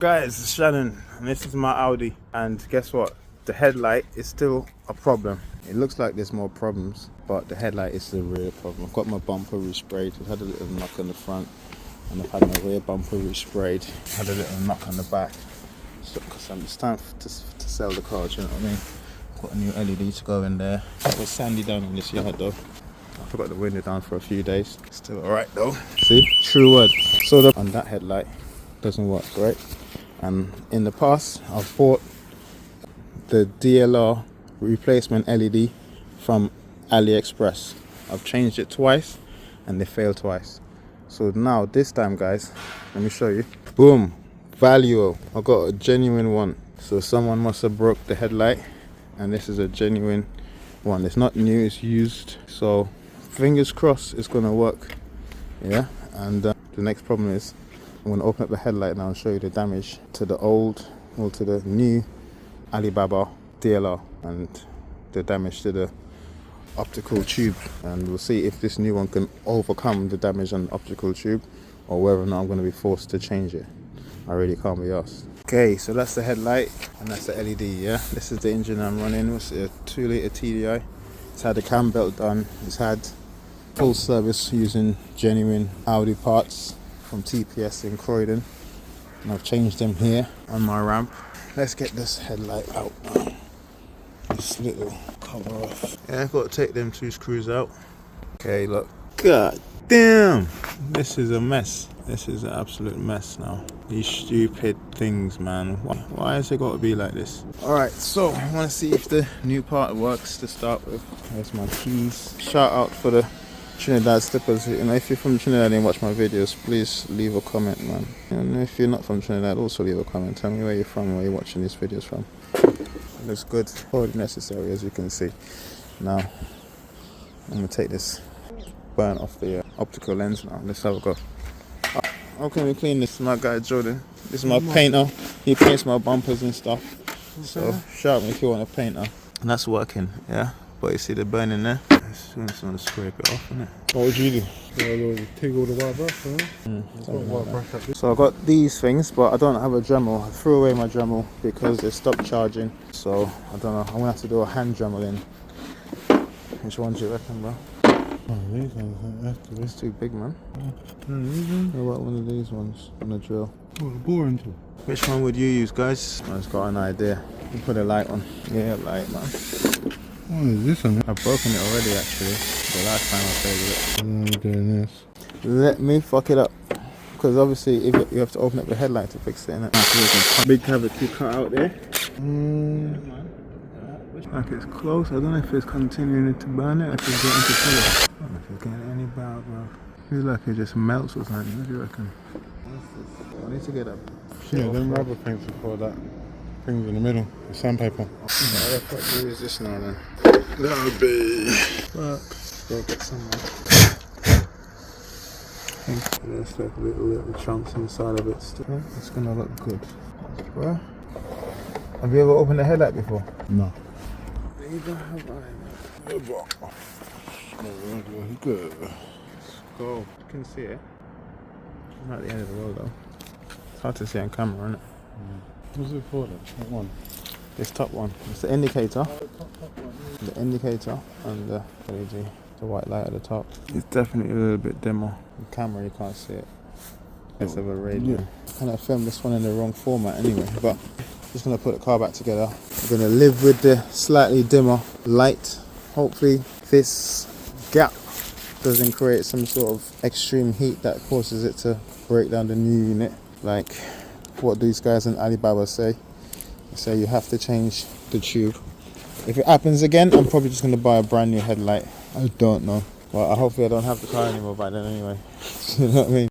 Guys, it's Shannon, and this is my Audi, and guess what? The headlight is still a problem. It looks like there's more problems, but the headlight is the real problem. I've got my bumper resprayed. I've had a little knock on the front, and I've had my rear bumper resprayed. Had a little knock on the back, because it's time to sell the car, do you know what I mean? I've got a new LED to go in there. It was sandy down in this yard though. I forgot the window down for a few days. Still alright though. See? True word. So on that headlight doesn't work, right? And in the past, I've bought the DRL replacement LED from AliExpress. I've changed it twice and they failed twice. So now this time, guys, let me show you. Boom, value. I got a genuine one. So someone must have broke the headlight, and this is a genuine one. It's not new, it's used. So fingers crossed it's gonna work. Yeah, and the next problem is I'm going to open up the headlight now and show you the damage to the old, or to the new Alibaba DRL, and the damage to the optical tube. And we'll see if this new one can overcome the damage on the optical tube, or whether or not I'm going to be forced to change it. I really can't be asked. Okay, so that's the headlight and that's the LED, yeah? This is the engine I'm running. It's a 2-litre TDI. It's had the cam belt done. It's had full service using genuine Audi parts from TPS in Croydon, and I've changed them here on my ramp. Let's get this headlight out now. This little cover off. Yeah, I've got to take them 2 screws out. Okay, look. God damn! This is a mess. This is an absolute mess now. These stupid things, man. Why has it got to be like this? Alright, so I want to see if the new part works to start with. There's my keys. Shout out for the Trinidad slippers. You know, if you're from Trinidad and watch my videos, please leave a comment, man. And if you're not from Trinidad, also leave a comment. Tell me where you're from, where you're watching these videos from. It looks good, totally necessary, as you can see. Now I'm gonna take this burn off the optical lens now. Let's have a go. How can we clean this? My guy Jordan. This is my painter. He paints my bumpers and stuff. So shout me if you want a painter. And that's working, yeah. But you see the burning there? Just want to scrape it off, innit? What would you do? Take all the white brush, So I got these things, but I don't have a Dremel. I threw away my Dremel because they stopped charging. So I don't know. I'm gonna have to do a hand Dremel in. Which one do you reckon, bro? Oh, these ones, It's too big, man. What about one of these ones on the drill? Oh, the boring tool. Which one would you use, guys? I just got an idea. You put a light on. Yeah, light, man. What is this one? I've broken it already, actually. The last time I played with it. I'm doing this. Let me fuck it up. Because obviously, if you have to open up the headlight to fix it, innit? Big cavity cut out there. Like it's close. I don't know if it's continuing to burn it, if it's getting to colour. I don't know if it's getting any better, bro. Feels like it just melts or something. What do you reckon? I need to get a Yeah, them rubber things before that. Things in the middle. The sandpaper. What the fuck is this now then? That'll be. But go get some more. There's like little chunks inside of it still. It's gonna look good. Well, have you ever opened the headlight before? No. Neither have I. Good. Let's go. You can see it. It's not at the end of the road though. It's hard to see on camera, isn't it? What's it for then? What one? This top one. It's the indicator. The indicator and the LED. The white light at the top. It's definitely a little bit dimmer. On camera you can't see it. It's of a radio. Yeah. I kind of filmed this one in the wrong format anyway, but just gonna put the car back together. I'm gonna live with the slightly dimmer light. Hopefully this gap doesn't create some sort of extreme heat that causes it to break down the new unit, like what these guys in Alibaba say. They say you have to change the tube. If it happens again, I'm probably just gonna buy a brand new headlight. I don't know. Well, hopefully I don't have the car anymore by then anyway. You know what I mean?